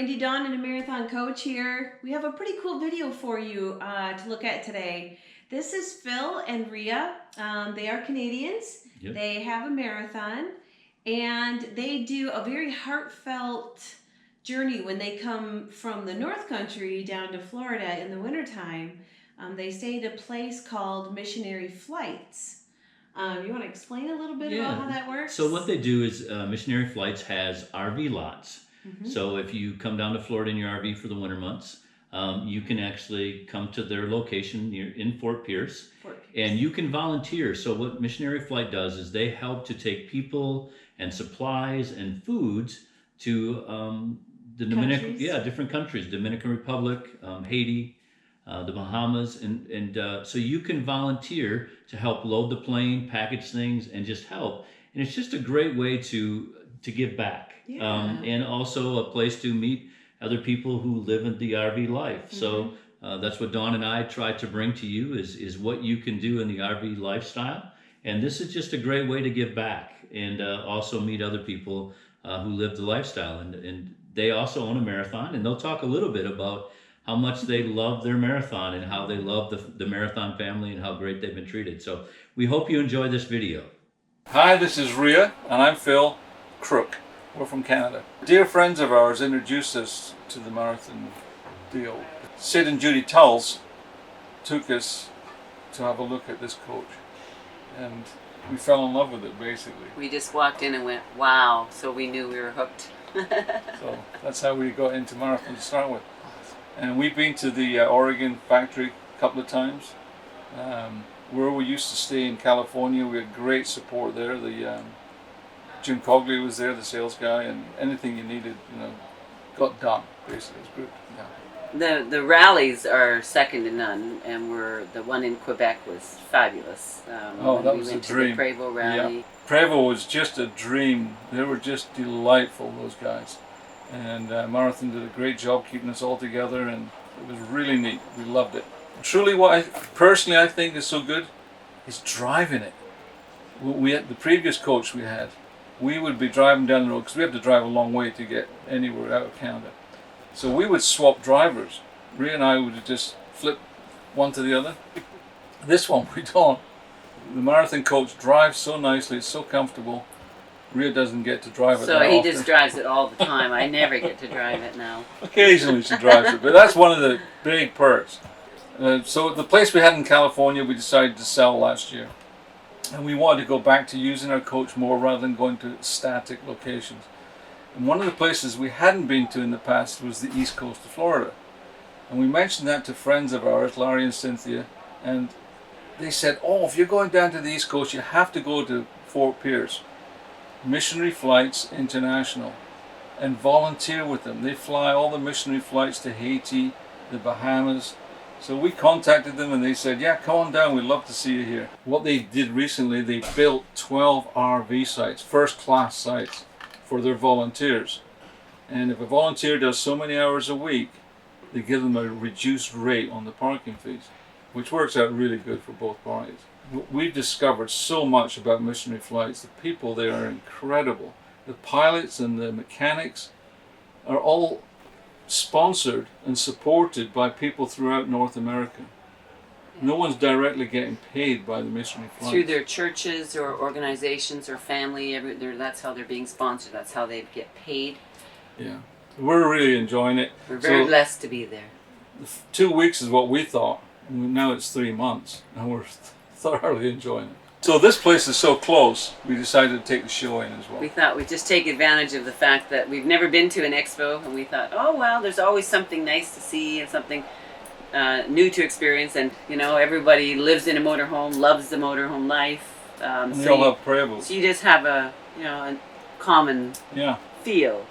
Randy, Dawn, and a marathon coach here. We have a pretty cool video for you to look at today. This is Phil and Rhea. They are Canadians. Yep. They have a marathon, and they do a very heartfelt journey when they come from the North Country down to Florida in the wintertime. They stay at a place called Missionary Flights. You want to explain a little bit about how that works? So what they do is Missionary Flights has RV lots. Mm-hmm. So if you come down to Florida in your RV for the winter months, you can actually come to their location in Fort Pierce, and you can volunteer. So what Missionary Flight does is they help to take people and supplies and foods to the different countries, Dominican Republic, Haiti, the Bahamas, and so you can volunteer to help load the plane, package things, and just help. And it's just a great way to give back, and also a place to meet other people who live in the RV life. Mm-hmm. So that's what Dawn and I try to bring to you is what you can do in the RV lifestyle. And this is just a great way to give back and also meet other people who live the lifestyle. And they also own a marathon, and they'll talk a little bit about how much they love their marathon and how they love the marathon family and how great they've been treated. So we hope you enjoy this video. Hi, this is Rhea, and I'm Phil Crook. We're from Canada. Dear friends of ours introduced us to the marathon deal. Sid and Judy Tulls took us to have a look at this coach, and we fell in love with it basically. We just walked in and went, wow, so we knew we were hooked. So that's how we got into marathon to start with. And we've been to the Oregon factory a couple of times. Where we used to stay in California, we had great support there. Jim Cogley was there, the sales guy, and anything you needed, got done. Basically, it was good. Yeah. The rallies are second to none, and the one in Quebec was fabulous. That was a dream. The Prevost rally. Yeah. Prevost was just a dream. They were just delightful, those guys. And Marathon did a great job keeping us all together, and it was really neat. We loved it. Truly, what I think is so good is driving it. We had the previous coach we had. We would be driving down the road because we have to drive a long way to get anywhere out of Canada. So we would swap drivers. Rhea and I would just flip one to the other. This one we don't. The marathon coach drives so nicely, it's so comfortable. Rhea doesn't get to drive it so that he often. Just drives it all the time. I never get to drive it now. Occasionally she drives it, but that's one of the big perks. So the place we had in California we decided to sell last year, and we wanted to go back to using our coach more rather than going to static locations. And one of the places we hadn't been to in the past was the east coast of Florida, and we mentioned that to friends of ours, Larry and Cynthia, and they said, oh, if you're going down to the east coast you have to go to Fort Pierce, Missionary Flights International, and volunteer with them. They fly all the missionary flights to Haiti, the Bahamas. So we contacted them and they said, yeah, come on down, we'd love to see you here. What they did recently, they built 12 RV sites, first class sites, for their volunteers. And if a volunteer does so many hours a week, they give them a reduced rate on the parking fees, which works out really good for both parties. We've discovered so much about missionary flights. The people there are incredible. The pilots and the mechanics are all sponsored and supported by people throughout North America. No one's directly getting paid by the missionary flights. Through their churches or organizations or family, that's how they're being sponsored. That's how they get paid. Yeah, we're really enjoying it. We're very blessed to be there. 2 weeks is what we thought. Now it's 3 months, and we're thoroughly enjoying it. So this place is so close, we decided to take the show in as well. We thought we'd just take advantage of the fact that we've never been to an expo, and we thought, oh well, there's always something nice to see and something new to experience, and everybody lives in a motorhome, loves the motorhome life. And they all love Prevost. So you just have a common feel,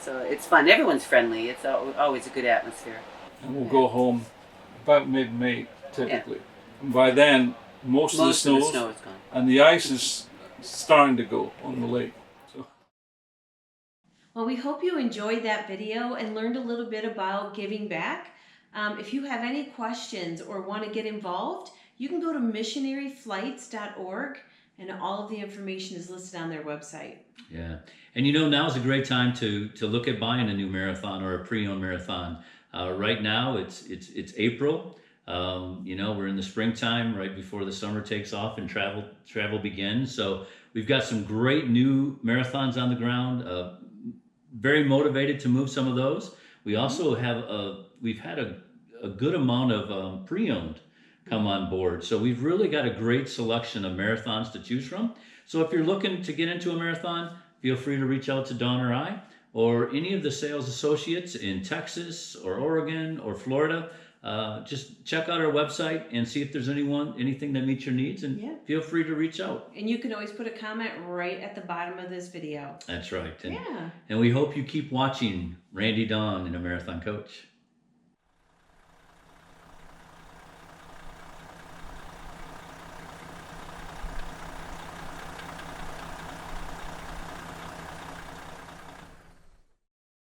so it's fun. Everyone's friendly. It's always a good atmosphere. And we'll go home about mid-May typically. Yeah. And by then, most of the snow is gone, and the ice is starting to go on the lake. So. Well, we hope you enjoyed that video and learned a little bit about giving back. If you have any questions or want to get involved, you can go to missionaryflights.org. and all of the information is listed on their website. Yeah, and you know, now's a great time to look at buying a new marathon or a pre-owned marathon. Right now, it's April. You know, we're in the springtime, right before the summer takes off and travel begins. So we've got some great new marathons on the ground. Very motivated to move some of those. We also have we've had a good amount of pre-owned come on board. So we've really got a great selection of marathons to choose from. So if you're looking to get into a marathon, feel free to reach out to Dawn or I, or any of the sales associates in Texas or Oregon or Florida. Just check out our website and see if there's anything that meets your needs, and feel free to reach out. And you can always put a comment right at the bottom of this video. That's right. Yeah. And we hope you keep watching Randy Dawn and a Marathon Coach.